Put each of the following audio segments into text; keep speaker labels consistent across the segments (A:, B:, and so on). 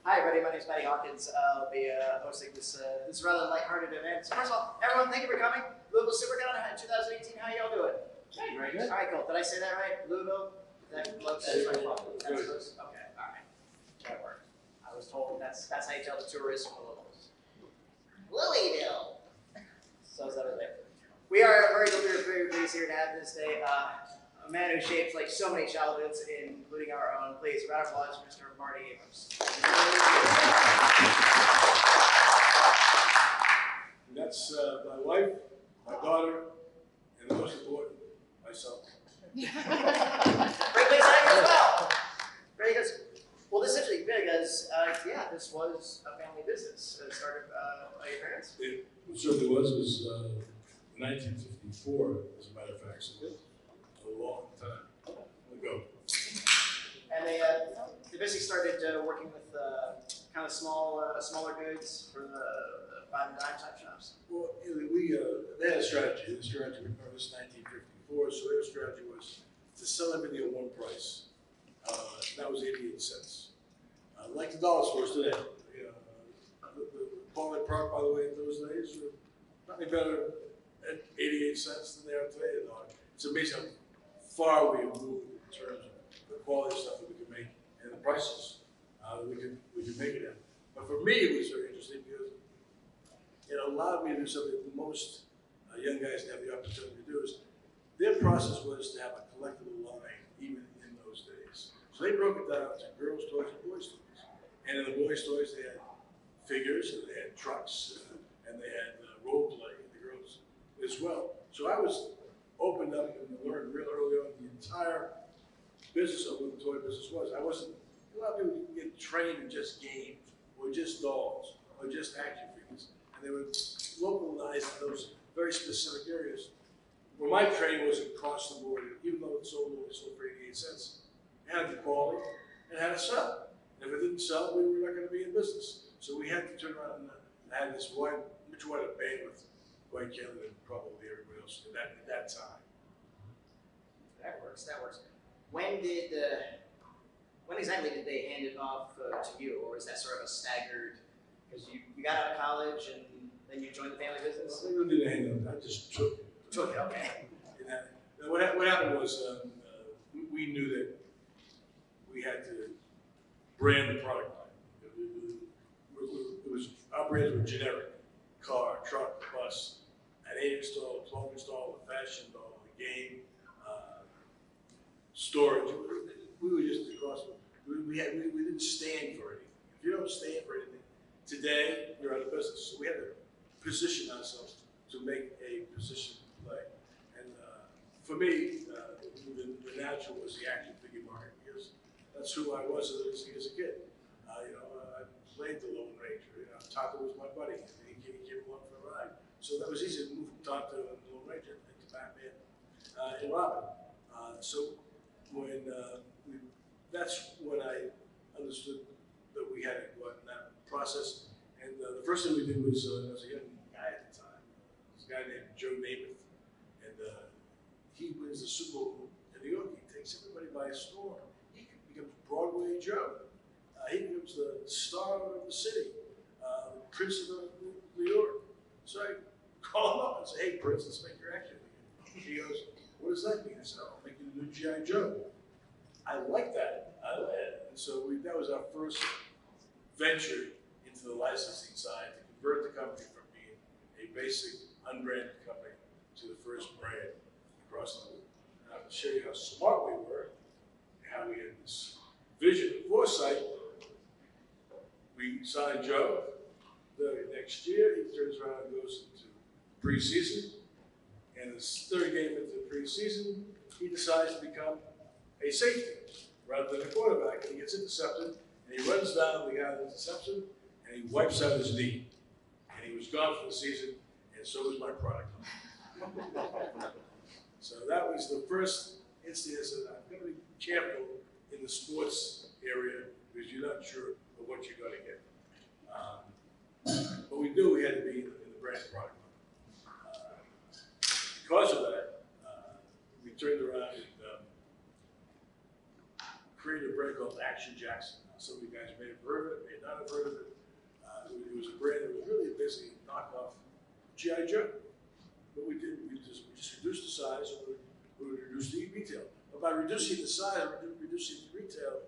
A: Hi everybody, my name is Matty Hawkins. I'll be hosting this rather lighthearted event. So first of all, everyone, thank you for coming. Louisville Supercon 2018, how y'all doing?
B: Hey, very good.
A: All right, cool. Did I say that right? Louisville? That's close. That's right. That's close. Okay, all right. That worked. I was told that's how you tell the tourists from the locals. Louisville. So is that right there? We are very pleased here to have this day. A man who shaped like so many childhoods, including our own. Please, round of applause, Mr. Marty Abrams.
C: And that's my wife, my daughter, and the most important, myself.
A: Great place to as well. Very good. Well, this is actually big because, yeah, this was a family business started by your parents.
C: It certainly was. It was 1954, as a matter of fact. So a long time ago.
A: And they basically started working with kind of smaller goods for the 5 and dime type shops.
C: Well, they had a strategy. The strategy, remember, this 1954, so their strategy was to sell everything at one price. That was 88 cents. Like the dollar stores today. The Parley Park, by the way, in those days were not any better at 88 cents than they are today. It's amazing how far we have moved in terms of the quality of stuff that we can make and the prices that we can make it at. But for me, it was very interesting because it allowed me to do something that most young guys have the opportunity to do. Is their process was to have a collectible line even in those days. So they broke it down to girls' toys and boys' toys. And in the boys' toys, they had figures, and they had trucks, and they had role play, the girls as well. So I was opened up and learned real early on the entire business of what the toy business was. A lot of people get trained in just games, or just dolls, or just action figures. And they would localize those very specific areas. Where my training was across the board, even though it sold for 88 cents, it had the quality and had to sell. And if it didn't sell, we were not going to be in business. So we had to turn around and have this much wider bandwidth, quite candidly, than probably everybody else at that time.
A: That works. When exactly did they hand it off to you, or was that sort of a staggered? Because you got out of college and then you joined the family business.
C: Well, they really didn't hand it off. I just took it.
A: Okay.
C: And what happened was we knew that we had to brand the product line. Our brands were generic: car, truck, bus, an 8-install, 12-install, a fashion doll, a game, storage. We were just across. We didn't stand for anything. If you don't stand for anything, today you're out of business. So we had to position ourselves to make a position play. And for me, the natural was the action figure market because that's who I was as a kid. I played the Lone Ranger. Tonto was my buddy. He came along for a ride. So that was easy to move from Tonto and the Lone Ranger into Batman and Robin. So that's when I understood that we had to go out in that process. And the first thing we did was, I was a young guy at the time, this guy named Joe Namath, and he wins the Super Bowl in New York. He takes everybody by storm. He becomes Broadway Joe. He becomes the star of the city, the Prince of New York. So I call him up and say, "Hey, Prince, let's make your action figure." He goes, "What does that mean?" I said, "I'll make you the new G.I. Joe." I like that. And so that was our first venture into the licensing side to convert the company from being a basic unbranded company to the first brand across the world. And I'll show you how smart we were, how we had this vision and foresight. We signed Joe. The next year, he turns around and goes into preseason. And his third game into the preseason, he decides to become a safety rather than a quarterback. And he gets intercepted, and he runs down the guy that intercepts him, and he wipes out his knee. And he was gone for the season, and so was my product. So that was the first instance that I'm going to be careful in the sports area because you're not sure of what you're going to get. But we knew we had to be in the brand product. Because of that, we turned around and created a brand called Action Jackson. Some of you guys may have heard of it, may not. not have heard of it. It was a brand that was really basically a knockoff G.I. Joe. What we did, we just reduced the size, and we would reduce the retail. But by reducing the size, reducing the retail,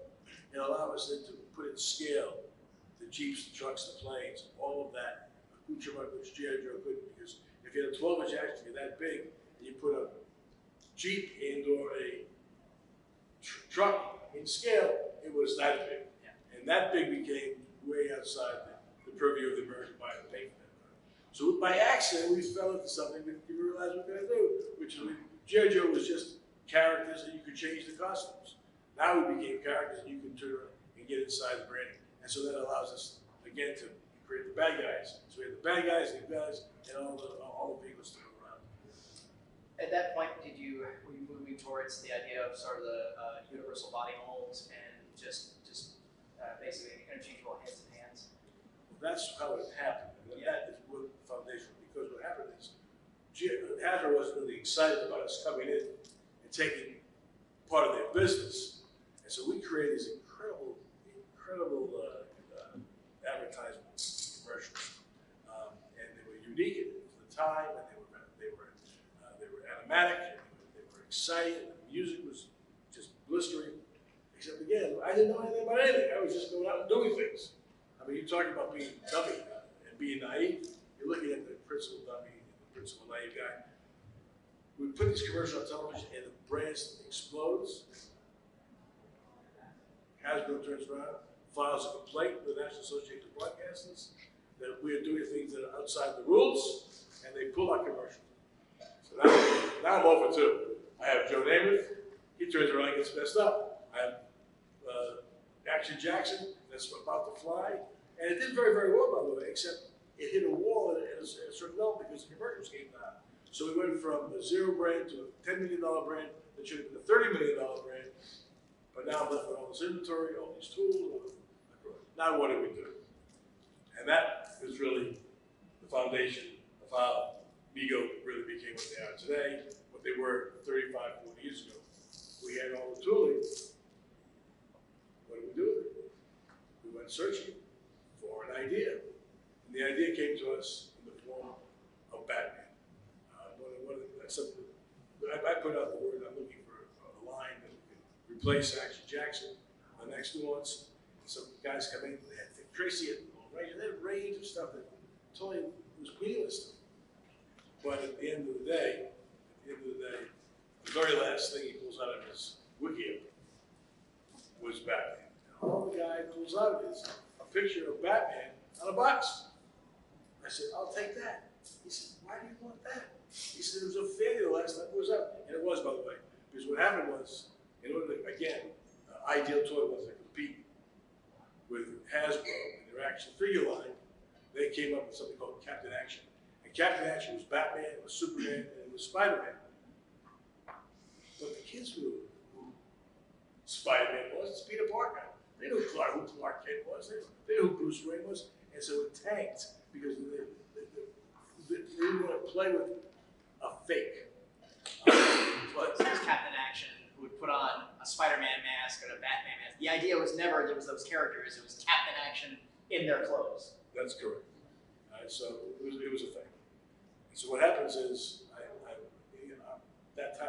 C: it allowed us then to put in scale the Jeeps, the trucks, the planes, all of that, which G.I. Joe couldn't, because if you had a 12-inch action that big, and you put a Jeep and or a truck in scale, it was that big.
A: Yeah.
C: And that big became way outside the purview of the American buyer to pay for that. So by accident, we fell into something we didn't realize we were going to do, which is G.I. Joe was just characters and you could change the costumes. Now we became characters and you can turn around and get inside the branding. And so that allows us, again, to create the bad guys. So we have the bad guys, the guys, and all the vehicles to go around.
A: At that point, were you moving towards the idea of sort of the universal body molds and just basically interchangeable hands and hands?
C: That's how it happened. And that is what the foundation, because what happened is Hasbro wasn't really excited about us coming in and taking part of their business. And so we created these incredible advertisement commercials. And they were unique for the time, and they were animatic, and they were exciting, and the music was just blistering. Except again, I didn't know anything about anything. I was just going out and doing things. I mean, you're talking about being dummy and being naive. You're looking at the principal dummy and the principal naive guy. We put these commercials on television and the brand explodes. Hasbro turns around, files a complaint with the National Association of Broadcasters that we are doing things that are outside the rules, and they pull our commercial. So now I'm over two. I have Joe Namath. He turns around and gets messed up. I have Action Jackson that's about to fly. And it did very, very well, by the way, except it hit a wall at a certain level because the commercials came down. So we went from a zero brand to a $10 million brand that should have been a $30 million brand. But now I'm left with all this inventory, all these tools. Now what do we do? And that is really the foundation of how Mego really became what they are today, what they were 35, 40 years ago. We had all the tooling. What do we do with it? We went searching for an idea. And the idea came to us in the form of Batman. I put out the word, I'm looking for a line that we can replace Action Jackson. The next nuance, some guys come in, they had Tracy at range, and they had a range of stuff that totally was meaningless to them. But at the end of the day, the very last thing he pulls out of his wiki was Batman. And all the guy pulls out is a picture of Batman on a box. I said, I'll take that. He said, why do you want that? He said, it was a failure the last time it was up. And it was, by the way, because what happened was, in order to, again, Ideal Toy was to compete with Hasbro and their action figure line, they came up with something called Captain Action. And Captain Action was Batman, it was Superman, and it was Spider-Man. But the kids knew who Spider-Man was. It's Peter Parker. They knew who Clark Kent was. They knew who Bruce Wayne was. And so it tanked because they didn't want to play with a fake.
A: But it was Captain Action who would put on a Spider-Man mask or a Batman mask. The idea was never there was those characters. It was Captain Action in their clothes.
C: That's correct. So it was a thing. And so what happens is, that time,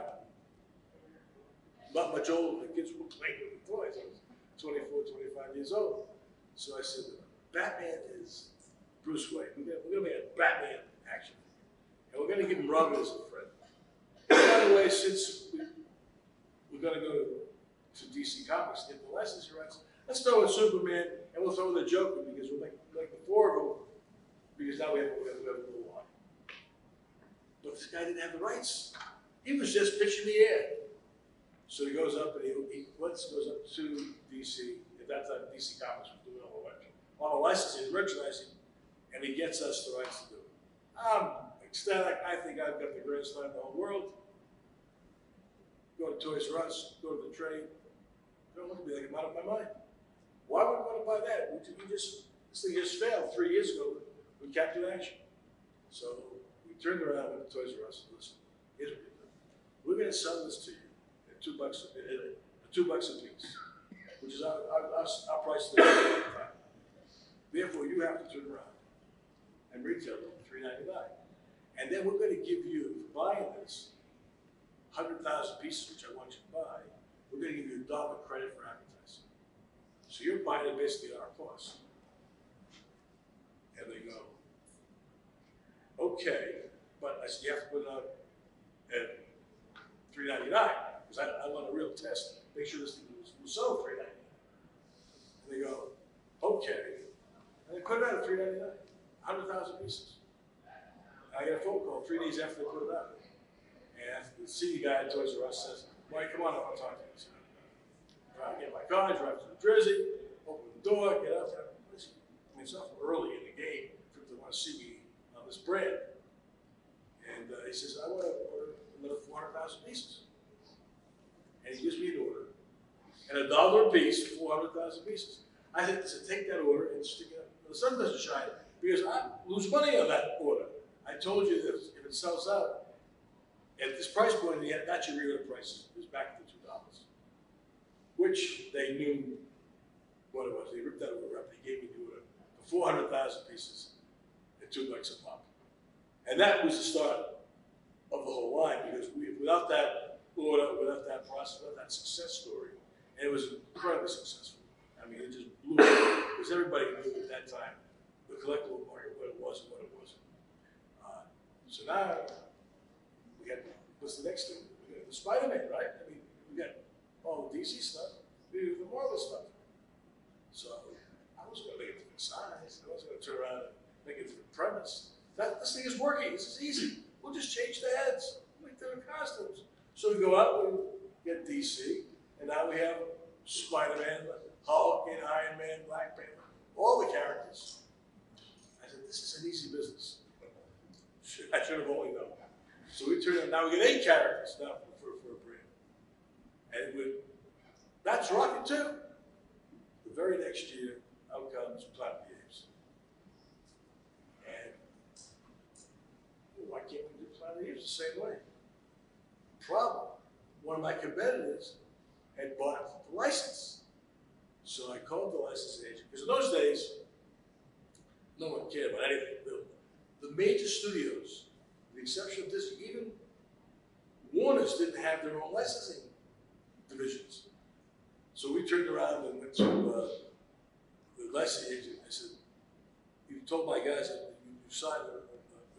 C: not much older, the kids were playing with the toys. I was 24, 25 years old. So I said, Batman is Bruce Wayne. We're going to make a Batman action. And we're going to give him Robin as a friend. And by the way, since we're going to go to DC Comics, get the licensing rights, let's throw in Superman and we'll throw in the Joker because we'll make the four of them because now we have a little line. But this guy didn't have the rights. He was just pitching the air. So he goes up and he goes up to DC. At that time, DC Comics was doing all the licensing, merchandising, and he gets us the rights to do it. I'm ecstatic. I think I've got the greatest time in the whole world. Go to Toys R Us, go to the trade. Don't look at me like I'm out of my mind. Why would I want to buy that? This thing just failed 3 years ago with Captain Action. So we turned around with Toys R Us and listened. Here's what we do. We're going to sell this to you at $2 a piece, which is our price at the time. retail $3.99. And then we're going to give you, for buying this, 100,000 pieces, which I want you to buy, we're going to give you $1 credit for advertising. So you're buying it basically at our cost. And they go, okay, but I said, you have to put it up at $3.99, because I want a real test, make sure this thing will sell $3.99. And they go, okay. And they put it out at $3.99, 100,000 pieces. And I get a phone call 3 days after they put it out. And the senior guy at Toys R Us says, Mike, come on, I want to talk to you. So I get my car, drive to New Jersey, open the door, get out there. I mean, it's not early in the game for them to want to see me on this brand. And he says, I want to order another 400,000 pieces. And he gives me an order. And $1 a piece, 400,000 pieces. I said, take that order and stick it up. The sun doesn't shine because I lose money on that order. I told you that if it sells out at this price point, that's your regular price. It's back to $2, which they knew what it was. They ripped that order up. They gave me the order for 400,000 pieces at $2 a pop. And that was the start of the whole line, because without that order, without that process, without that success story, and it was incredibly successful. I mean, it just blew up, because everybody knew at that time the collectible market, what it was and what it wasn't. So now, we got, what's the next thing? We got the Spider-Man, right? I mean, we got all the DC stuff, we got the Marvel stuff. So I was going to make a different size. I was going to turn around and make a different premise. This thing is working. This is easy. We'll just change the heads, make different costumes. So we go out, we get DC, and now we have Spider-Man, Hulk, and Iron Man, Black Panther, all the characters. I said, this is an easy business. I should have only known. So we turn out, now we get 8 characters now for a brand. And that's rocking too. The very next year, out comes Planet of the Apes. And why can't we do Planet of the Apes the same way? Problem, one of my competitors had bought the license. So I called the licensing agent, because in those days, no one cared about anything. The major studios, with the exception of Disney, even Warner's didn't have their own licensing divisions. So we turned around and went to the licensing agent. I said, you told my guys that you signed an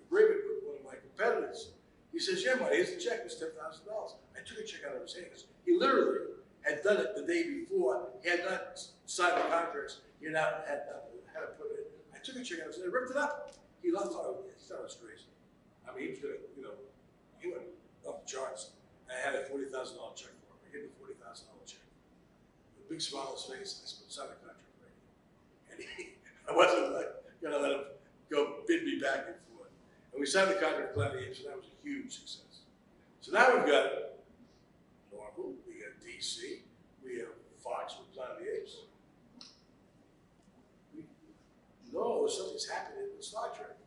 C: agreement with one of my competitors. He says, yeah, Marty, here's the check, it's $10,000. I took a check out of his hands. He literally had done it the day before. He had not signed the contracts. He had not to put it in. I took a check out of his hands. I ripped it up. He thought it was crazy. I mean, he was gonna, he went off the charts. I had a $40,000 check for him. I gave him a $40,000 check. With a big smile on his face, I said, sign the contract, right? And I wasn't gonna let him go bid me back and forth. And we signed the contract with Planet of the Apes, and that was a huge success. So now we've got Marvel, we got DC, we have Fox with Planet of the Apes. We know something's happening with Star Trek.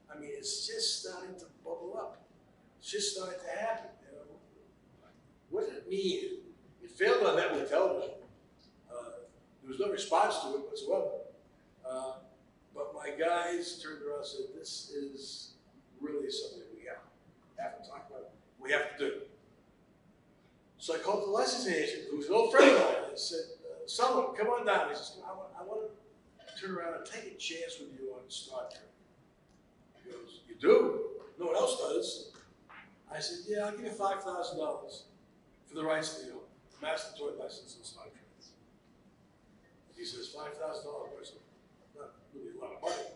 C: I mean, it's just starting to bubble up. It's just starting to happen. What did it mean? It failed on network television. There was no response to it whatsoever. But my guys turned around and said, this is really something we have to talk about. We have to do. So I called the licensing agent, who was an old friend of mine, and said, someone, come on down. He says, I want to turn around and take a chance with you on Star Trek. He goes, you do? No one else does. I said, yeah, I'll give you $5,000 for the rights to the master toy license on Star Trek. He says, $5,000. I said, not really a lot of money.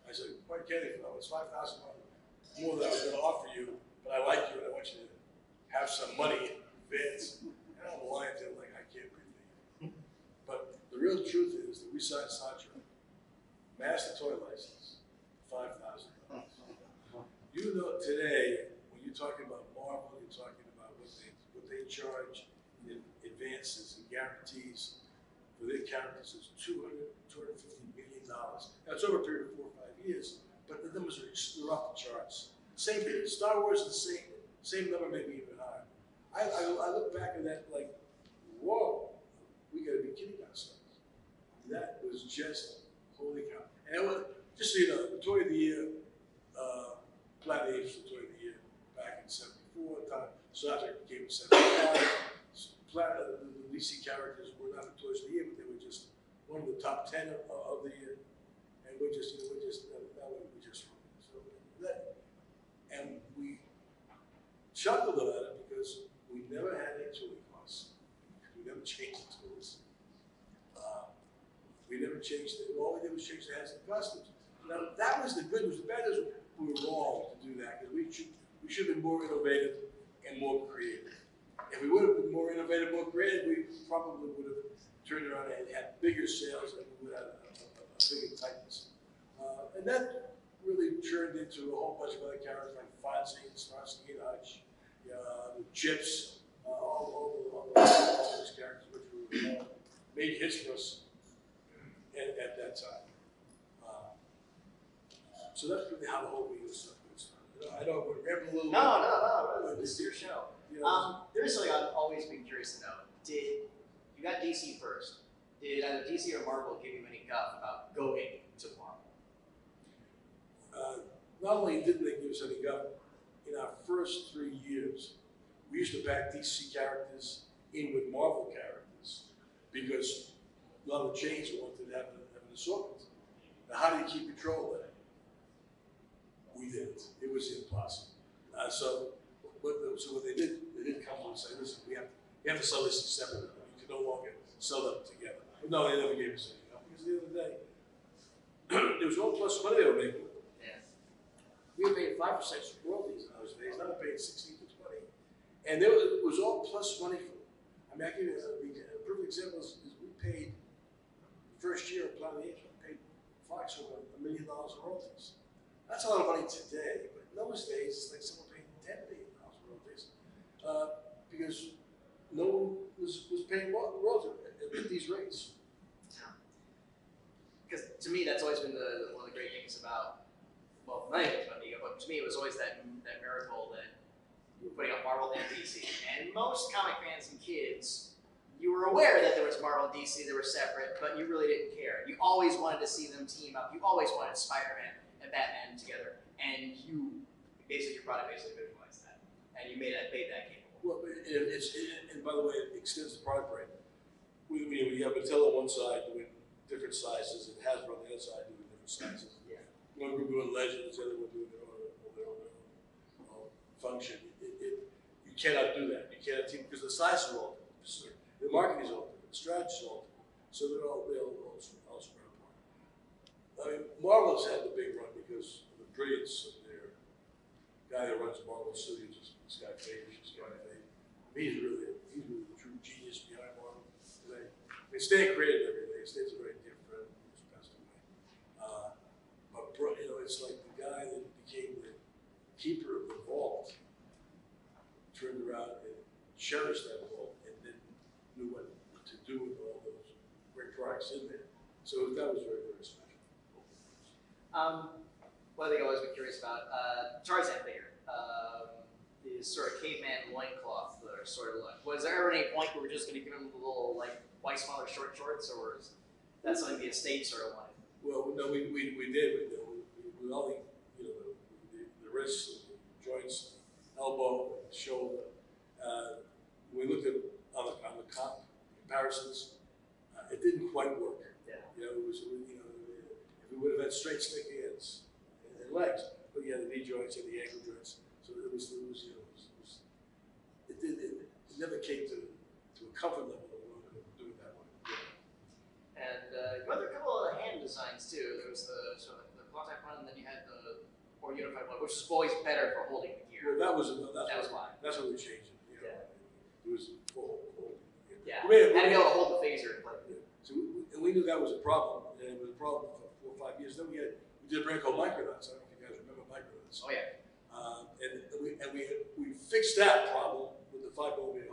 C: I said, quite kidding, no, it's $5,000 more than I was going to offer you, but I like you and I want you to have some money in advance. And I'm lying to him like, I can't believe it. But the real truth is that we signed Star Trek, master toy license, $5,000. You know, today, when you're talking about Marvel, you're talking about what they charge in advances and guarantees for their characters is $250 million. Now, it's over a period of 4 or 5 years, but the numbers are off the charts. Same thing, Star Wars is the same number, maybe even higher. I look back at that like, whoa, we gotta be kidding ourselves. That was just, holy cow. And it was, just so you know, the toy of the year Planet Apes was the toy of the year back in '74. Star Trek became '75. The DC characters were not the toys of the year, but they were just one of the top 10 of the year. And we're just, so that, and we chuckled about it because we never had any tooling costs. We never changed the tools. We never changed it. All we did was change the hands of the costumes. Now, that was the good news. The bad news, we were wrong to do that because we should have been more innovative and more creative. If we would have been more innovative, more creative, we probably would have turned around and had bigger sales and we would have a bigger tightness. And that really turned into a whole bunch of other characters like Fonzie and Starsky and Hutch, the Chips, all those characters which were made hits for us at that time. So that's really how the whole Mego stuff started. I know we're rambling a little bit.
A: No, this is your show. There's something I've always been curious to know. You got DC first? Did either DC or Marvel give you any guff about going to Marvel?
C: Not only didn't they give us any guff, in our first 3 years, we used to pack DC characters in with Marvel characters because a lot of the chains wanted to have an assortment. Now, how do you keep control of that? We didn't. It was impossible. So what they did come and say, listen, we have to sell this separately. We can no longer sell them together. But no, they never gave us any help because at the end of the day, there was all plus money they were making.
A: Yeah.
C: We were paying 5% royalties in those days. Now we're paying 16 to 20, and it was all plus money for them. I mean, I give you a perfect example is we paid the first year of Planet Apes. We paid Fox over $1 million in royalties. That's a lot of money today, but in those days, it's like someone paying $10 million royalties because no one was paying royalties at these rates.
A: Because to me, that's always been one of the great things about, well, many things about Mego, but to me, it was always that miracle that you were putting out Marvel and DC. And most comic fans and kids, you were aware that there was Marvel and DC, they were separate, but you really didn't care. You always wanted to see them team up. You always wanted Spider-Man and Batman together, and your product basically visualized that, and you made that capable.
C: Well, and by the way, it extends the product range. We have Mattel on one side doing different sizes, and Hasbro on the other side doing different sizes. Yeah. One group doing Legends, the other one doing their own function. You cannot do that. You cannot team because the sizes are all different. The marketing is all different. The strategy is all different. So they're all spread apart. I mean, Marvel's had the big run because of the brilliance of their guy that runs Marvel Studios, this guy Page. He's really the true genius behind Marvel today. I mean, Stan created everything. Stan's a very dear friend who's passed away. But it's like the guy that became the keeper of the vault turned around and cherished that vault and then knew what to do with all those great products in there. So that was very, very special.
A: One thing I've always been curious about, Tarzan figure, is sort of caveman loincloth, or sort of like, was there ever any point where we're just going to give him a little, like, white smaller short shorts, or is that something the estate sort of wanted? Well, no, we did. We only, the wrists, the joints, elbow, shoulder. We looked at on the comparisons. It didn't quite work. Yeah. It was, if we would have had straight stick hands and legs, but you had the knee joints and the ankle joints. So it never came to a comfort level that we were going to do it that way. Yeah. And you had a couple of hand designs too. There was the contact one, and then you had the more unified one, which was always better for holding the gear. Well, that was why. That's why we changed it. Yeah. It was full. Yeah. And to be able to hold the phaser. So we knew that was a problem, and it was a problem for 4 or 5 years. Then we did a brand called Micronauts. I don't know if you guys remember Micronauts. Oh yeah. And we fixed that problem with the 5mm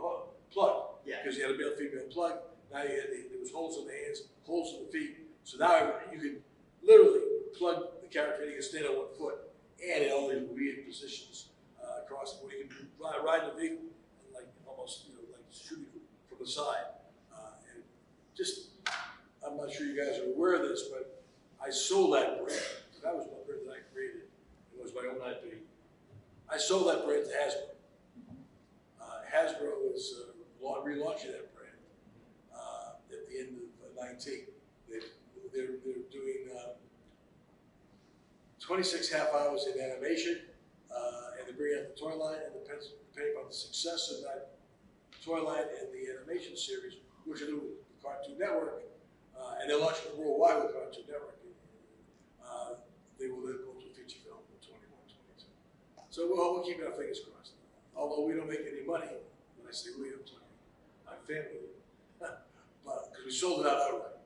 A: plug. Yeah. Because you had a male-female plug. Now there was holes in the hands, holes in the feet. So now you can literally plug the character and you can stand on 1 foot, and in all these weird positions across the way. You can ride the vehicle and like almost like shooting from the side. And just, I'm not sure you guys are aware of this, but I sold that brand. That was my brand that I created. It was my
C: my own IP. I sold that brand to Hasbro. Hasbro is relaunching that brand at the end of 19. They're doing 26 half hours in animation, and they're bringing out the toy line, and depending on the success of that toy line and the animation series, which will do with the Cartoon Network, and they're launching it worldwide with Cartoon Network. They will then go to a feature film in 21, 22. So we're keeping our fingers crossed. Although we don't make any money, when I say we, I'm talking my family, but because we sold it out outright.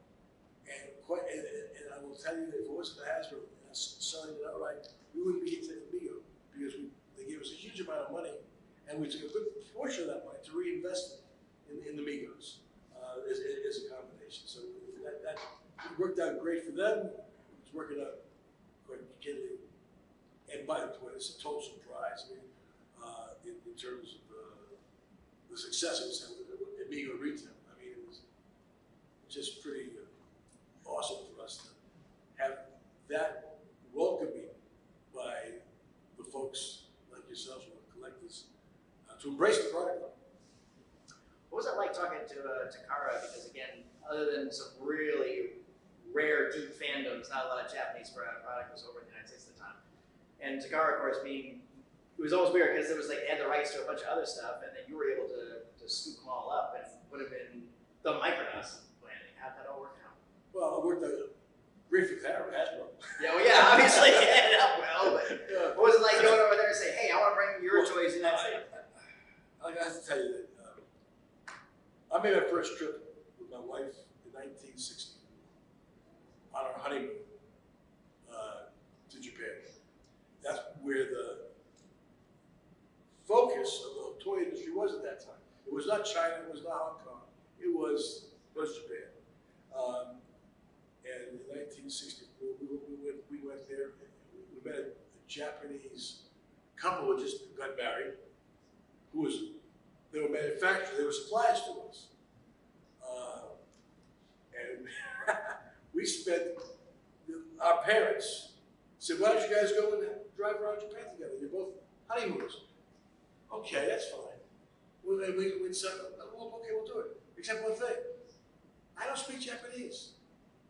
C: And I will tell you that if it wasn't the Hasbro selling it outright, we wouldn't be into Mego, because they gave us a huge amount of money, and we took a good portion of that money to reinvest it in the Megos as a combination. So that worked out great for them. It's working out quite kidding. And by the way, it's a total surprise. I mean, in terms of the success it was at Mego retail. I mean, it was just pretty awesome for us to have that welcoming by the folks like yourselves who are collectors to embrace the product.
A: What was it like talking to Takara? Because again, other than some really rare, deep fandoms, not a lot of Japanese product was over in the United States at the time. And Takara, of course, it was almost weird because it was like they had the rights to a bunch of other stuff, and then you were able to scoop them all up and put them in the Micronauts planning. How'd that all work out?
C: Well, it worked out great for Hasbro.
A: Yeah, well, yeah, obviously it ended up well, but what was it like going over there and say, hey, I want to bring your toys in that States?
C: I have to tell you that I made my first trip with my wife in 1960 on our honeymoon to Japan. That's where the focus of the toy industry was at that time. It was not China, it was not Hong Kong, it was Japan. And in 1964, we went there, and we met a Japanese couple who just got married, they were manufacturers, they were suppliers to us. And we spent, our parents said, why don't you guys go and drive around Japan together? You're both honeymooners. Okay, that's fine. We said, okay, we'll do it. Except one thing, I don't speak Japanese.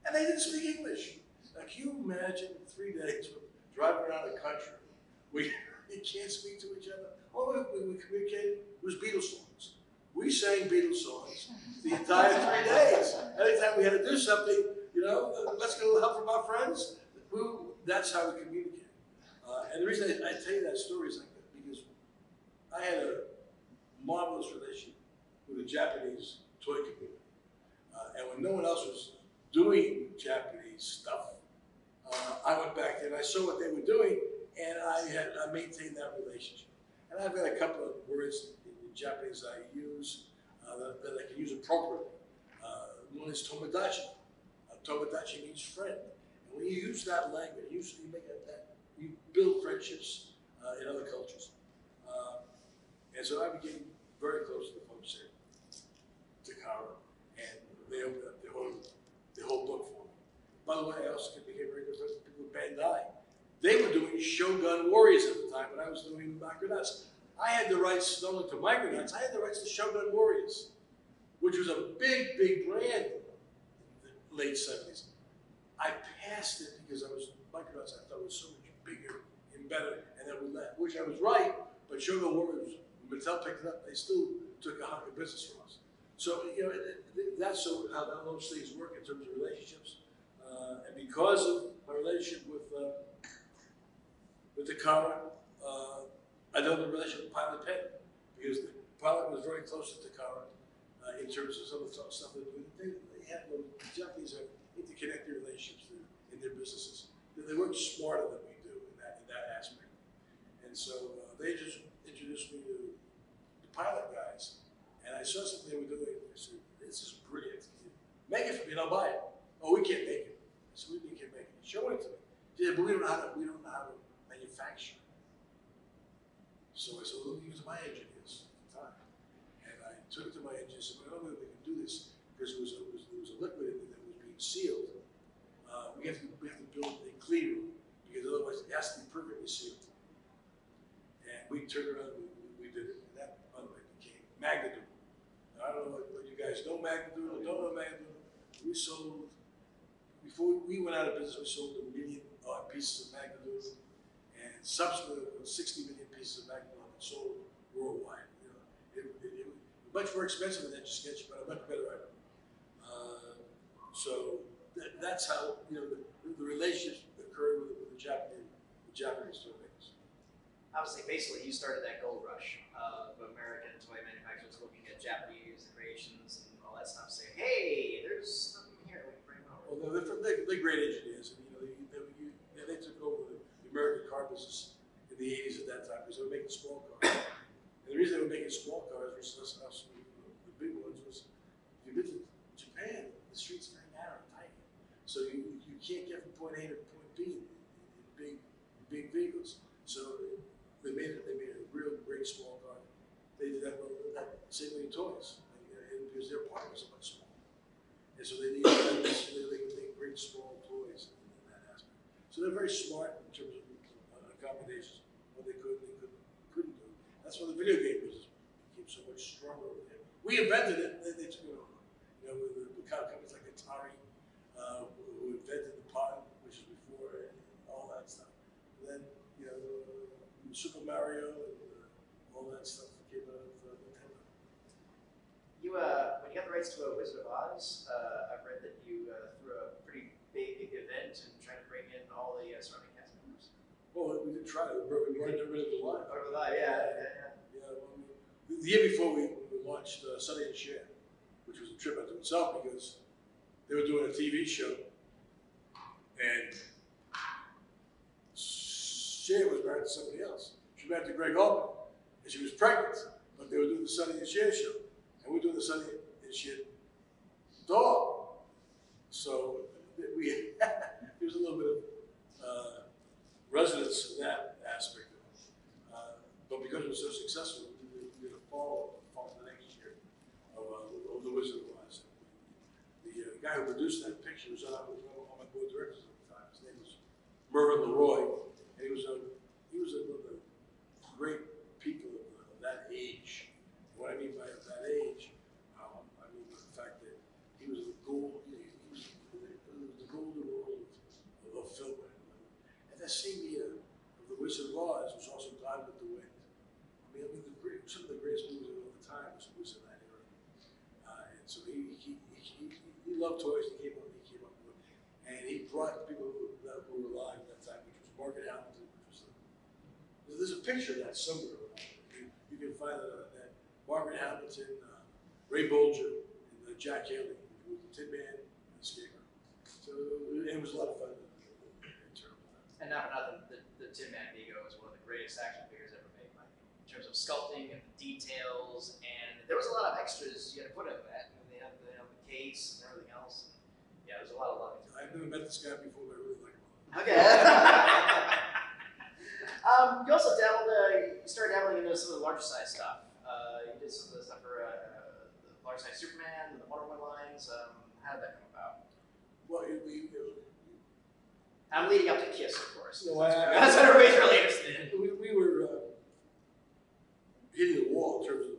C: And they didn't speak English. Now, can you imagine 3 days driving around the country? We can't speak to each other. All we communicated was Beatles songs. We sang Beatles songs the entire 3 days. Anytime we had to do something, let's get a little help from our friends. That's how we communicated. And the reason I tell you that story is like that, because I had a marvelous relationship with the Japanese toy community. And when no one else was doing Japanese stuff, I went back there and I saw what they were doing, and I maintained that relationship. And I've got a couple of words in Japanese I use that I can use appropriately. One is tomodachi. Tomodachi means friend. And when you use that language, you build friendships in other cultures. And so I became very close to the folks here, Takara, and they opened up the whole book for me. By the way, I also became very good friends with people with Bandai. They were doing Shogun Warriors at the time, but I was doing Micronauts. I had the rights not only to Micronauts, I had the rights to Shogun Warriors, which was a big, big brand in the late 70s. I passed it because Micronauts I thought was so much bigger and better, and which I was right, but Shogun Warriors, when Mattel picked it up, they still took a hunk of business from us. So, that's how those things work in terms of relationships. And because of my relationship with Takara, I developed a relationship with Pilot Penn, because the Pilot was very close to Takara in terms of some of the stuff that they had. The Japanese have interconnected relationships in their businesses. They work smarter than we do in that aspect. And so they just introduced me to the Pilot guys, and I saw something they were doing. I said, this is brilliant. Make it for me, and I'll buy it. Oh, we can't make it. I said, we can't make it. Show it to me. They said, but we don't know how to manufacture. So I said, well, let me use my engineers at the time. And I took it to my engineers and said, well, I don't know if we can do this, because there was a liquid in there that was being sealed. We have to build a clean room, because otherwise it has to be perfectly sealed. sold, before we went out of business, we sold 1 million pieces of Micronauts, and subsequently 60 million pieces of Micronauts were sold worldwide. You know, it was much more expensive than Etch a Sketch, but a much better item. So that's how, you know, the relationship occurred with the Japanese toy makers.
A: Obviously, basically, you started that gold rush of American toy manufacturers looking at Japanese creations and all that stuff, saying, "Hey, there's something here we can bring over."
C: Well, they're great engineers, and they took over the American car business in the 80s at that time because they were making small cars. And the reason they were making small cars versus us, the big ones, was if you've been to Japan, the streets are very narrow and tight, so you can't get from point A to point B in big vehicles. So they made a real great small car. They did that same thing in toys, and because their part was so much smaller, and so they could make great small toys in that aspect. So they're very smart in terms of accommodations. What they could and couldn't do. That's why the video game business became so much stronger over there. We invented it, and they took it over. You know, with companies like Atari, who invented the pod, which is before all that stuff. And then, you know, Super Mario and all that stuff came out of Nintendo.
A: When you got the rights to Wizard of Oz, I've read that you threw a pretty big event and tried to bring in all the surrounding cast members.
C: Well, we did try it. We weren't rid of the line.
A: Over the line, yeah.
C: Well, the year before we launched Sonny and Cher, which was a trip unto itself because they were doing a TV show, and Cher was married to somebody else. She married to Greg Allman, and she was pregnant, but they were doing the Sonny and Cher show, and we're doing the Sonny and Cher doll. So there was a little bit of resonance in that aspect of it. But because it was so successful, we did a fall the next year of The Wizard of Oz. The guy who produced that picture was on my board of directors at the time. His name was Mervyn Leroy, and he was one of the great people of that age. And what I mean by that age, I mean the fact that he was the golden world of film. And that same year of The Wizard of Oz was also Gone with the Wind. Some of the greatest movies of the time was in that era. And so he loved toys. He came up with it. And he brought people that were alive at that time, which was Margaret Hamilton, there's a picture of that somewhere. You can find that Margaret Hamilton, Ray Bolger, and Jack Haley, who was the Tin Man and the Scarecrow. So it was a lot of fun in terms of that.
A: And not for nothing, the Tin Man Mego is one of the greatest action figures ever made, Mike. In terms of sculpting and the details, and there was a lot of extras you had to put in that. And they had the case and everything else. Yeah, there's a lot of love.
C: I've never met this guy before, but I really like him.
A: Okay. You also dabbled, you started dabbling into some of the larger size stuff. You did some of the stuff for the large size Superman and the Wonder Woman lines. How did that come about?
C: Well,
A: I'm leading up to Kiss, of course.
C: No,
A: that's what everybody's really interested in.
C: We were hitting the wall in terms of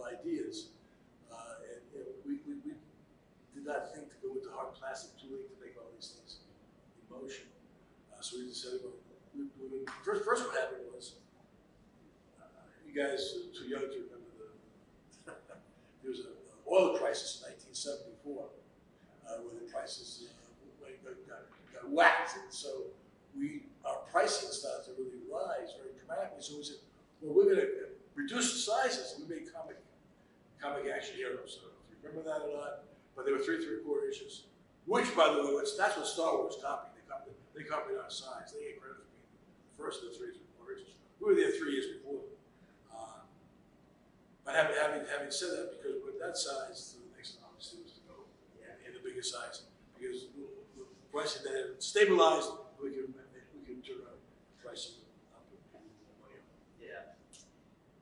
C: ideas, and we did not think to go into hard plastic tooling to make all these things in motion. So we decided, well, first what happened was, you guys are too young to remember there was an oil crisis in 1974, where the prices got whacked, and so our pricing started to really rise very dramatically. So we said, well, we're going to reduce the sizes. We made comic action heroes. So if you remember that or not, but they were 3 3/4 inches, which, by the way, that's what Star Wars copied. They copied our size. They gave credit for being the first of the 3 3/4 inches. We were there 3 years before. But having said that, because with that size, the next obviously was to go in the bigger size, because the pricing that had stabilized, we can turn our pricing up and put more money on.
A: Yeah.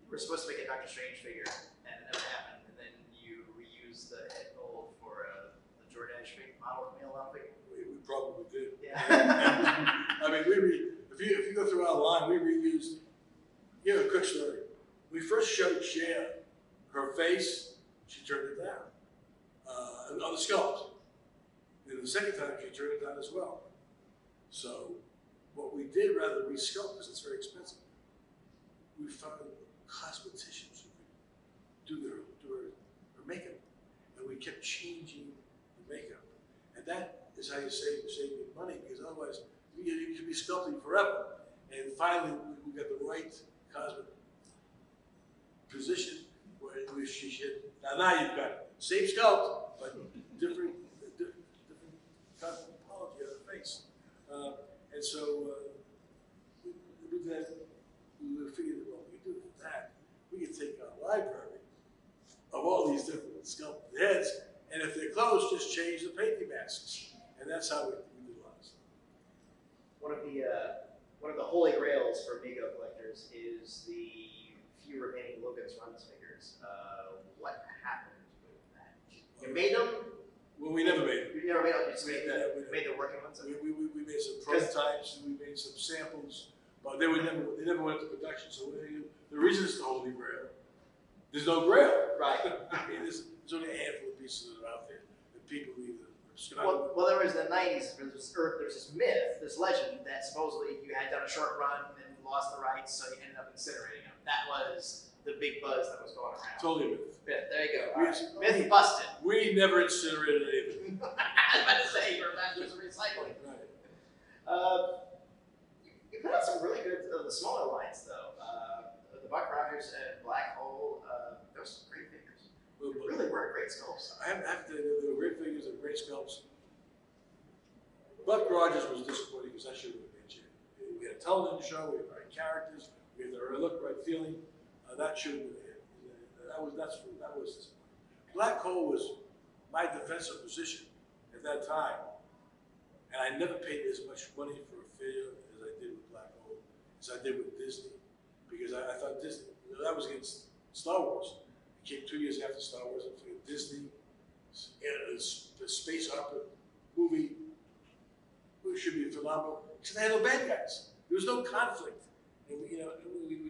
A: You were supposed to make a Doctor Strange figure, and it never happened. And then you reused the head mold for the Jordache model of Mail figure.
C: We probably did.
A: Yeah.
C: I mean, if you go through our line, we reused. You know, a quick story. We first showed Cher her face. She turned it down on the sculpt. turn it down as well. So what we did, rather than resculpt, because it's very expensive, we found cosmeticians who could do their makeup, and we kept changing the makeup, and that is how you save money, because otherwise you could be sculpting forever. And finally, we got the right cosmetic position where she should. Now you've got same sculpt, but different cosmetology of the face. And so with that, we figured, well, we could do that. We could take our library of all these different sculpted heads, and if they're closed, just change the painting masks. And that's how we do a lot of stuff.
A: One of the holy grails for Mego collectors is the few remaining Logan's Runs figures. What happened with that? You made them?
C: Well, we never made them.
A: You never made them. You just made the working ones.
C: We made some prototypes, and we made some samples, but they never went to production. So the reason it's the holy grail, there's no grail.
A: Right.
C: I mean, there's only a handful of pieces that are out there that people either.
A: Well, there was in the 90s, there was this myth, this legend that supposedly you had done a short run and lost the rights, so you ended up incinerating them. That was the big buzz that was going around.
C: Totally a myth.
A: Myth, there you go. Myth busted.
C: We never incinerated anything.
A: I was about to say, you're a master of recycling.
C: Right.
A: You put out some really good, the smaller lines though. The Buck Rogers and Black Hole, those some great figures. Really were great sculpts.
C: I have to tell you, they were great figures and great sculpts. Buck Rogers was disappointing because I should have been here. We had a television show, we had the right characters, we had the right look, right feeling. That should have been it. That was disappointing. Black Hole was my defensive position at that time, and I never paid as much money for a figure as I did with Black Hole as I did with Disney, because I thought Disney, that was against Star Wars. Came 2 years after Star Wars, and Disney, the space opera movie, which should be phenomenal. Because they had no bad guys. There was no conflict. And we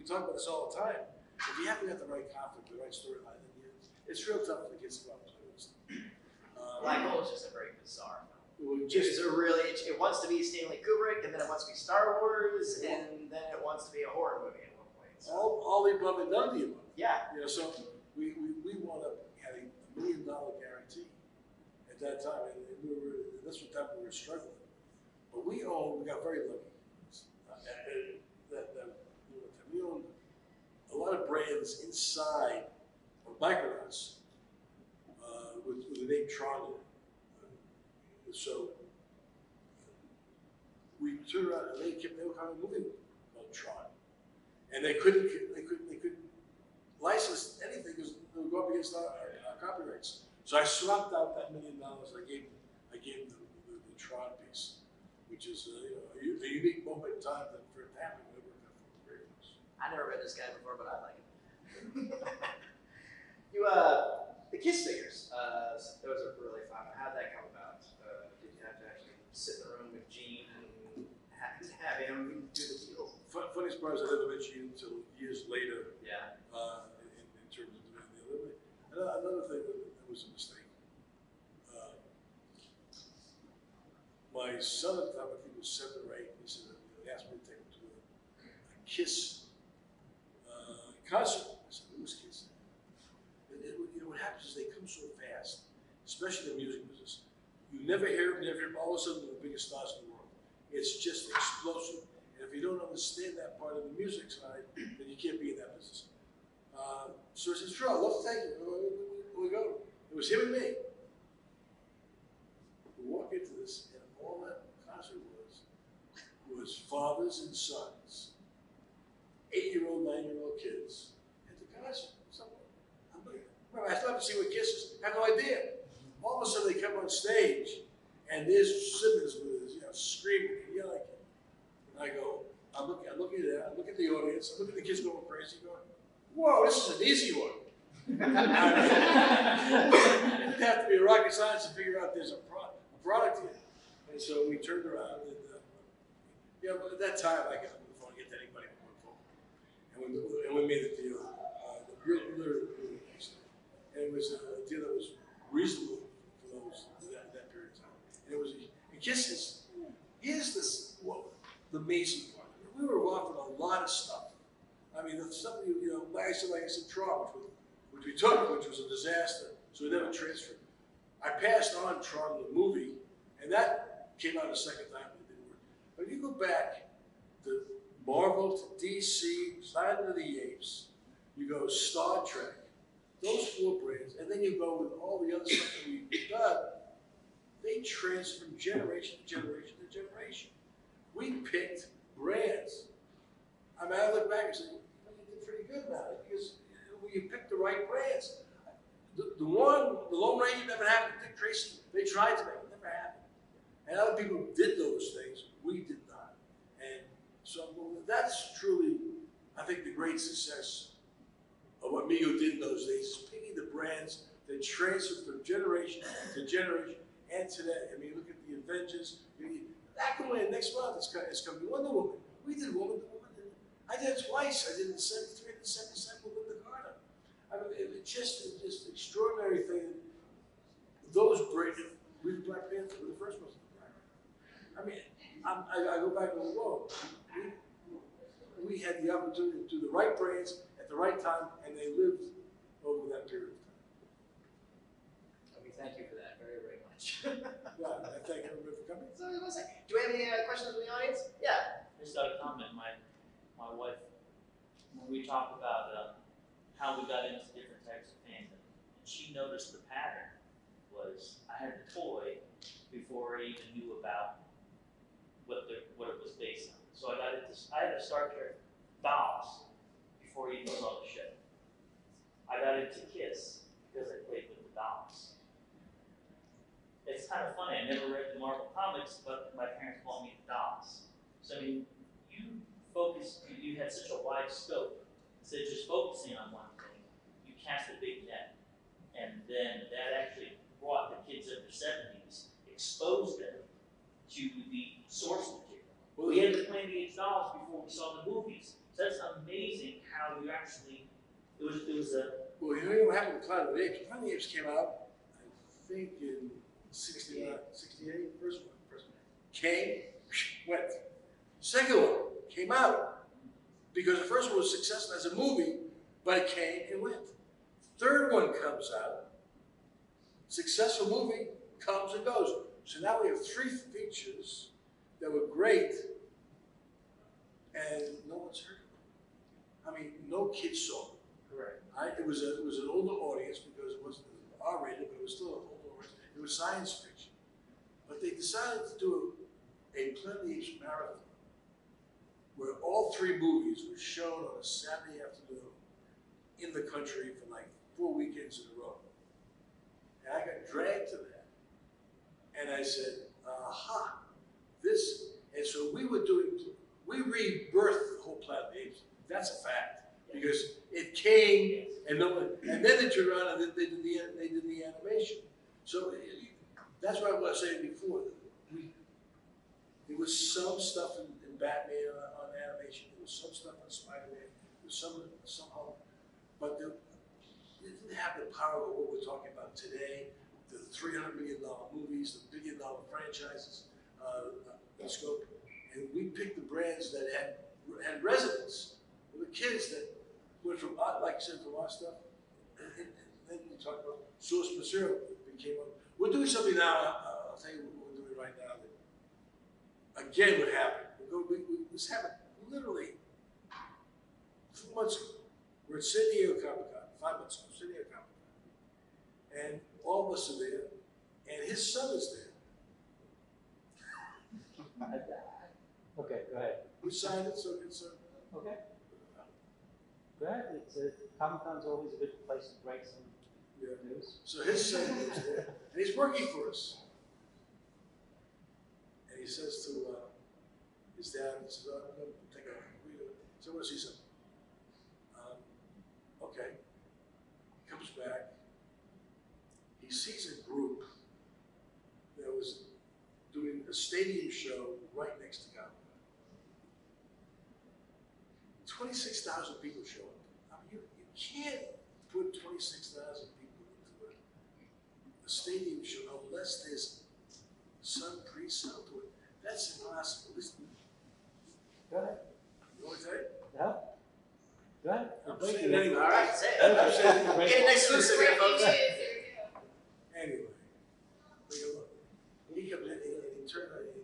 C: talk about this all the time. If you haven't got the right conflict, the right storyline, then it's real tough for the kids to go out and play with stuff.
A: Black Hole is just a very bizarre film.
C: It
A: it wants to be Stanley Kubrick, and then it wants to be Star Wars, and then it wants to be a horror movie at one point. So.
C: All the above and none of the above.
A: Yeah.
C: So we wound up having $1 million guarantee at that time, and that's what time we were struggling. But we got very lucky. We owned a lot of brands inside of Micronauts with the name Tron in it. So we turned around and they were kind of moving on Tron, and they couldn't license anything because they would go up against our copyrights. So I swapped out that $1 million. I gave them the Tron piece, which is a unique moment in time that for it to happen.
A: I never read this guy before, but I like it. The Kiss figures, those are really fun. How'd that come about? Did you have to actually sit in the room with Gene and have him do the deal?
C: Funniest part is I never met Gene until years later.
A: Yeah.
C: In terms of doing the other. Another thing that was a mistake. My son at the time, I think was 7 or 8, he said, he asked me to take him to a Kiss concert. I said, who's Kiss? What happens is they come so fast, especially in the music business. You never hear them, all of a sudden they're the biggest stars in the world. It's just explosive. And if you don't understand that part of the music side, then you can't be in that business. So I said, sure, I'd love to take you. We go. It was him and me. We walk into this, and all that concert was fathers and sons, 8-year-old, 9-year-old kids at the concert. I still have to see what Kiss is. I have no idea. All of a sudden they come on stage, and there's Simmons with his, screaming and yelling. And I go, I'm looking at that, I look at the audience, I look at the kids going crazy, going, whoa, this is an easy one. It didn't have to be a rocket science to figure out there's a product here. And so we turned around, and but at that time I got on the phone, get to anybody on the phone. And we made the deal. Really nice. And it was a deal that was reasonable for that period of time. And it was, and here's this, well, the amazing part. We were offered a lot of stuff. I mean, the stuff, like I said, Tron, which we took, which was a disaster, so we never transferred. I passed on Tron, the movie, and that came out a second time, and it didn't work. But you go back to Marvel, to DC, Planet of the Apes, you go Star Trek, those 4 brands, and then you go with all the other stuff that we've done, they transfer from generation to generation to generation. We picked brands. I mean, I look back and say, you did pretty good now, because you picked the right brands. The Lone Ranger never happened. Dick Tracy, they tried to make it, never happened. And other people did those things, we did not. And so that's truly, I think, the great success of what Mego did in those days, is picking the brands that transferred from generation to generation and today. I mean, look at the Avengers. Aquaman next month is coming. Wonder Woman. We did Woman. I did it twice. I did it in 377 with Linda Carter. I mean, it's just an extraordinary thing. Those brands, we did Black Panther, we were the first ones to do Black Panther. I mean, I go back and go, whoa. We had the opportunity to do the right brands at the right time, and they lived over that period of time.
A: We thank you for that very, very much.
C: Yeah, I thank everybody for coming.
A: So, do we have any questions from the audience? Yeah.
B: Just got a comment. My wife, when we talked about how we got into different types of fandom, and she noticed the pattern was I had the toy before I even knew about what it was based on. So I had a Star Trek dolls before I even saw the show. I got into Kiss because I played with the dolls. It's kind of funny. I never read the Marvel comics, but my parents called me the dolls. So I mean, you had such a wide scope. Instead of just focusing on one thing, you cast a big net. And then that actually brought the kids of the 70s, exposed them to the source material. Well, we had the Planet Age dolls before we saw the movies. So that's amazing how you actually, it was a...
C: Well, you know what happened with Planet of the Apes? Planet of the Apes came out, I think, in 69, 68, first one. Came, went. Second one came out, because the first one was successful as a movie, but it came and went. Third one comes out, successful movie, comes and goes. So now we have 3 features that were great, and no one's heard of them. I mean, no kids saw them.
A: Correct.
C: It was an older audience because it wasn't R-rated, but it was still an older audience. It was science fiction. But they decided to do a Planet of the Apes marathon, where all 3 movies were shown on a Saturday afternoon in the country for like 4 weekends in a row. And I got dragged to that. And I said, aha, this. And so we rebirthed the whole Planet of the Apes. That's a fact. Because it came, and then they turned around and they did the animation. So that's what I was saying before. There was some stuff in Batman on animation. There was some stuff on Spider-Man. There was some Hulk, but it didn't have the power of what we're talking about today. The $300 million movies, the $1 billion franchises, in scope, and we picked the brands that had resonance. The kids that went from, like I said, from our stuff, and then you talk about source material that became up. We're doing something now. I'll tell you what we're doing right now. That, again, what happened? This happened literally 2 months ago. We're at San Diego Comic-Con, 5 months ago, San Diego Comic-Con. And all of us are there, and his son is there.
D: Okay, go ahead.
C: We signed it, so it's
D: Okay. Go ahead. Comic-Con's always a good place to break some news.
C: So his son is there, and he's working for us. And he says to his dad, he says, I'm going to take a read. So I want to see something. Okay. He comes back. He sees a group that was doing a stadium show right next to Comic-Con. 26,000 people show up. I mean, you can't put 26,000 people into a stadium show unless there's some pre-sell to it. That's impossible. Listen,
D: Go ahead.
C: you want to say?
D: Yeah? Go ahead.
C: I'm saying it anyway.
A: All right, say it.
C: I'm saying it.
A: Get an exclusive here, folks.
C: Anyway, take a look. He comes in and he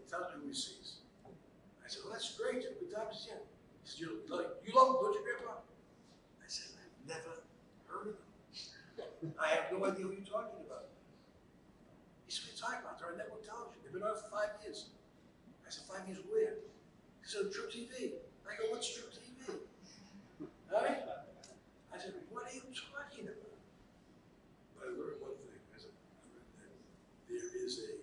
C: tells me who he sees. I said, well, that's great. Good job, yeah. He said, you love him, don't you, Grandpa? I said, I've never heard of him. I have no idea who you're talking about. He said, what are you talking about? They're on network television. They've been on for 5 years. I said, 5 years where? He said, True TV. I go, what's True TV? All right? I said, what are you talking about? But I learned one thing. I said, there is a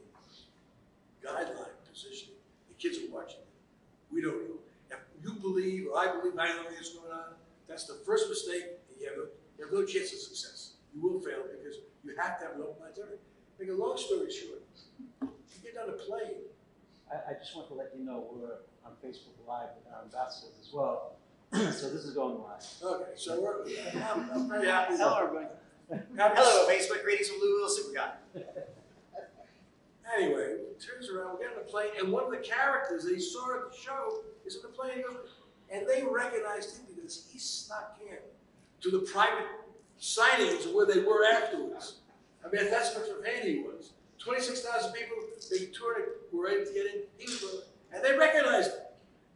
C: guideline positioning. The kids are watching it. We don't know. If you believe, or I believe, I know what's going on, that's the first mistake, and you have no chance of success. You will fail because you have to have an open mind. Make a long story short, you get on a plane.
D: I just want to let you know we're on Facebook Live with our ambassadors as well. So this is going live.
C: Okay, so I'm very happy.
A: Hello, everybody. Hello, Facebook. Greetings from Louisville Super Guy.
C: Anyway, he turns around, we get on the plane, and one of the characters that he saw at the show is in the plane, and they recognized him because he snuck in to the private signings where they were afterwards. I mean, that's how much of a fan he was. 26,000 people, they toured, were ready to get in, he was one, and they recognized him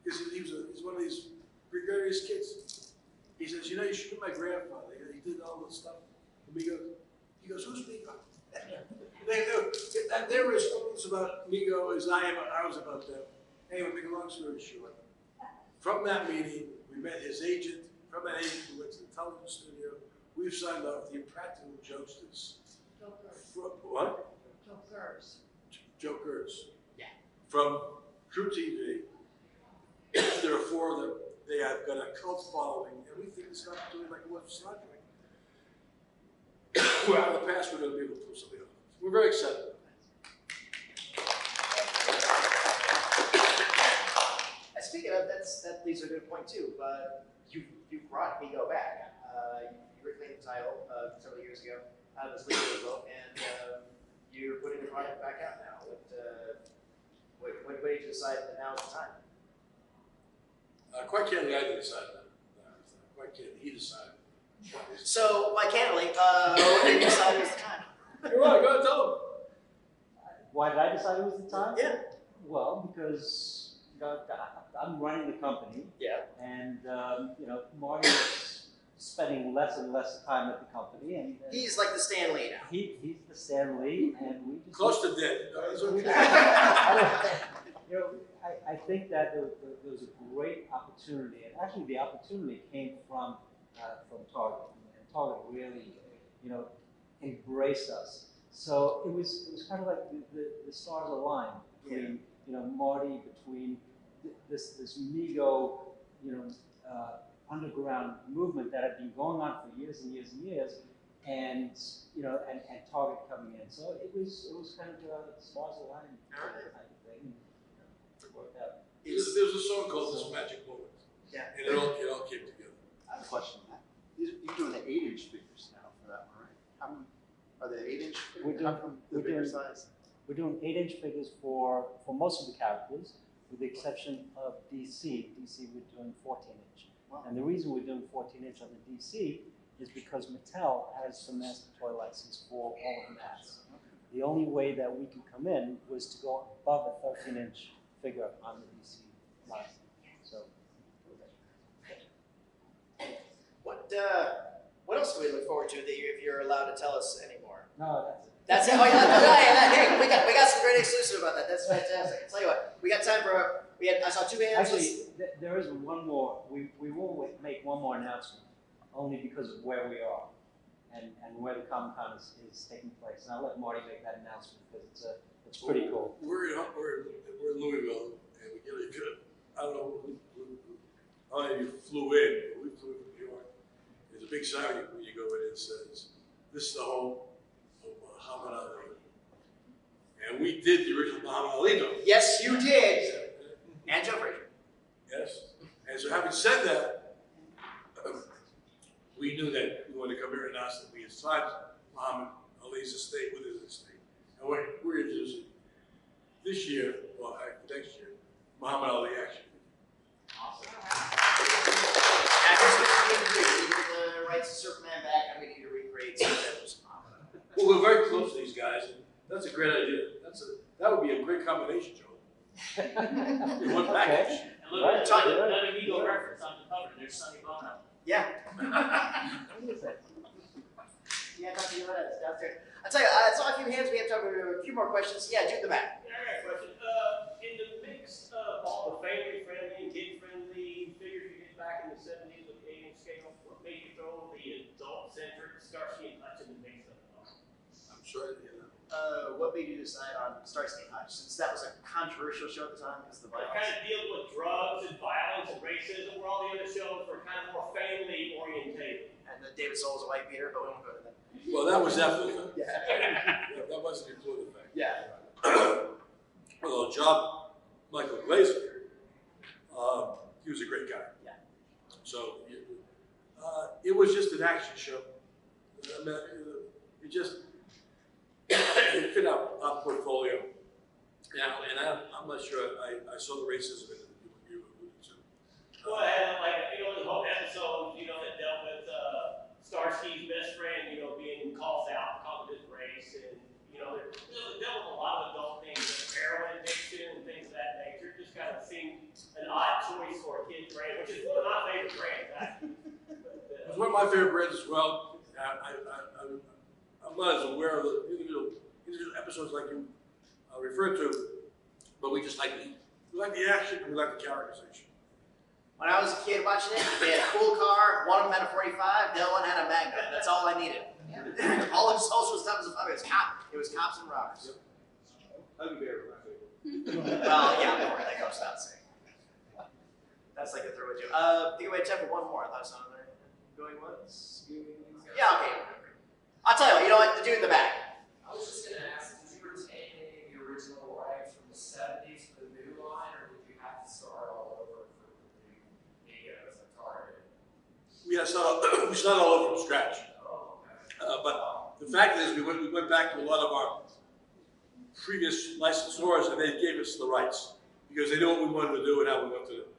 C: because he's one of these gregarious kids. He says, you know, you should be my grandfather. He did all this stuff. And he goes, who's Mego? Their response about Mego is I was about them. Anyway, make a long story short. From that meeting, we met his agent. From that agent, we went to the television studio. We've signed off the Impractical Jokesters. What?
E: Jokers.
C: Jokers.
A: Yeah.
C: From True TV. There are 4 of them. They have got a cult following, and we think this opportunity like it was for Star Trek. Well, in the past, we're going to be able to pull something off. We're very excited.
A: Speaking of, that leads to a good point too. You brought Mego back. You reclaimed the title several years ago. It was legal as well, and you're putting the product back out now. What made you decide that now is the time?
C: Quite candidly, I didn't decide that. Quite candidly, he decided.
A: So, quite candidly, what did you decide was the time?
C: You're right, go ahead, tell him.
D: Why did I decide it was the time?
A: Yeah.
D: Well, because I'm running the company.
A: Yeah.
D: And, Marty's spending less and less time at the company. And
A: He's like the Stan Lee now.
D: he's the Stan Lee, and we just...
C: Close to dead. It's okay.
D: I think that there was a great opportunity, and actually the opportunity came from Target, and Target really, embraced us. So it was kind of like the stars aligned between, Marty, between this Mego, underground movement that had been going on for years and years and years, and Target coming in. So it was kind of stars aligned type of thing. It worked out.
C: There's a song called This Magic Moment.
A: Yeah.
C: And it all came together.
E: I have a question. You're doing the 8-inch figures now for that one, right? How many are the 8-inch figures? How come the bigger size?
D: We're doing 8-inch figures for most of the characters, with the exception of DC. DC we're doing 14-inch.
E: Wow.
D: And the reason we're doing 14-inch on the DC is because Mattel has the master toy license for all of the mats. The only way that we can come in was to go above a 13-inch figure on the DC line. So.
A: What else do we look forward to that if you're allowed to tell us anymore?
D: No,
A: That's it. Oh, yeah. Hey, we got some great exclusive about that. That's fantastic. I'll tell you what, we got time for. I saw 2 bands.
D: Actually, there is one more. We will make one more announcement, only because of where we are, and where the Comic-Con is taking place. And I'll let Marty make that announcement because it's pretty cool.
C: We're in Louisville, and we get a good. I don't know how many of you flew in, but we flew from New York. There's a big sign when you go in and says, "This is the home of Muhammad Ali," and we did the original Muhammad Ali dome.
A: Yes, you did. And Joe Frazier.
C: Yes. And so, having said that, we knew that we wanted to come here and announce that we had signed Muhammad Ali's estate with his estate, and we're introducing this year, well, next year, Muhammad Ali action.
B: Awesome.
A: After the rights of Superman back, I'm gonna need to recreate some of those.
C: Well, we're very close to these guys, and that's a great idea. That would be a great combination, Joe. In one package.
B: And look,
D: Right.
B: another Mego reference on the cover. There's Sonny Bono.
A: Yeah.
D: What is that?
A: Yeah, Dr. Yoda is downstairs. I'll tell you, I saw a few hands. We have time for a few more questions. Yeah, Jude in the back.
F: Yeah, I got a question. In the mix of all the family-friendly and kid-friendly figures you did back in the 70s with the 8-inch scale, what made you throw the adult-centric Starsky and Hutch in the mix of it all?
C: I'm sorry, you know.
A: What made you decide on Starsky and Hutch? Since that was a controversial show at the time because of the
F: It
A: violence.
F: kind of deals with drugs and violence and racism, where all the other shows were kind of more family-orientated.
A: And then David Soul was a white beater, but we won't go to that.
C: Well, that was definitely,
A: Yeah.
C: that wasn't included in
A: Yeah.
C: Although Michael Glazer, he was a great guy.
A: Yeah.
C: So it was just an action show. I mean, it just it fit our portfolio. Now, and I'm not sure I saw the racism in it that you alluded to.
F: Well, it had like, the whole episode, that dealt with Starsky's best friend, being called out because of his race, and there dealt with a lot of adult things, like heroin addiction and things of that nature. It just kind of seemed an odd choice for a kid's brand, which is one of my favorite brands, actually.
C: It was one of my favorite brands as well. I'm not as aware of the individual episodes like you referred to, but we just like the action and we like the characterization.
A: When I was a kid watching it, they had a cool car. One of them had a 45. The other one had a Magnum. That's all I needed. All of social stuff was fun. It was cops and robbers.
E: Huggy Bear was my favorite.
A: Well, yeah, of course, that goes without saying. That's like a throwaway joke. Think we had time for one more. I thought something there. Going once? Yeah, okay. I'll tell you what, the dude in the back.
G: I was just going to ask, did you retain any of the original rights from the 70s for the new line, or did you have to start all over for the Megos and Target?
C: We started all over from scratch.
G: Oh, okay.
C: But the fact is, we went back to a lot of our previous licensors, and they gave us the rights because they knew what we wanted to do and how we wanted to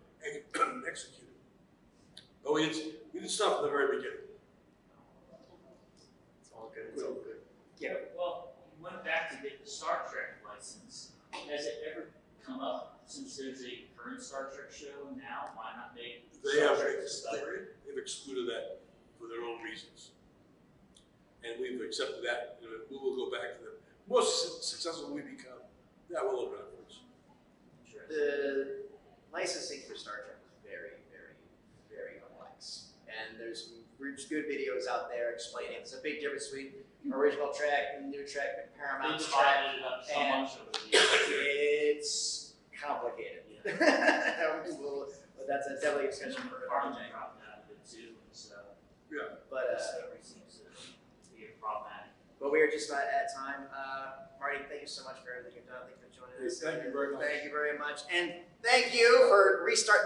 C: execute it. But we did stuff from the very beginning.
A: It's all good. It's all good.
B: Yeah, well, you went back to get the Star Trek license. Has it ever come up since there's a current Star Trek show now? Why not make Star Trek Discovery?
C: They've excluded that for their own reasons. And we've accepted that. We will go back to them. The more successful we become, that will open up for us.
A: The licensing for Star Trek is very, very, very complex. And there's some good videos out there explaining there's a big difference between original track and new track and
B: They
A: Paramount track.
B: divided it up so
A: And
B: much over the years.
A: It's complicated. But that's definitely a discussion for another
B: Parliament
A: day.
B: dropped out of it too, and so
C: Yeah.
A: But
B: Discovery seems to be problematic.
A: But we are just about at time. Marty, thank you so much for everything you've done. Thank you for joining us.
C: Thank you very much.
A: Thank you very much. And thank you for restarting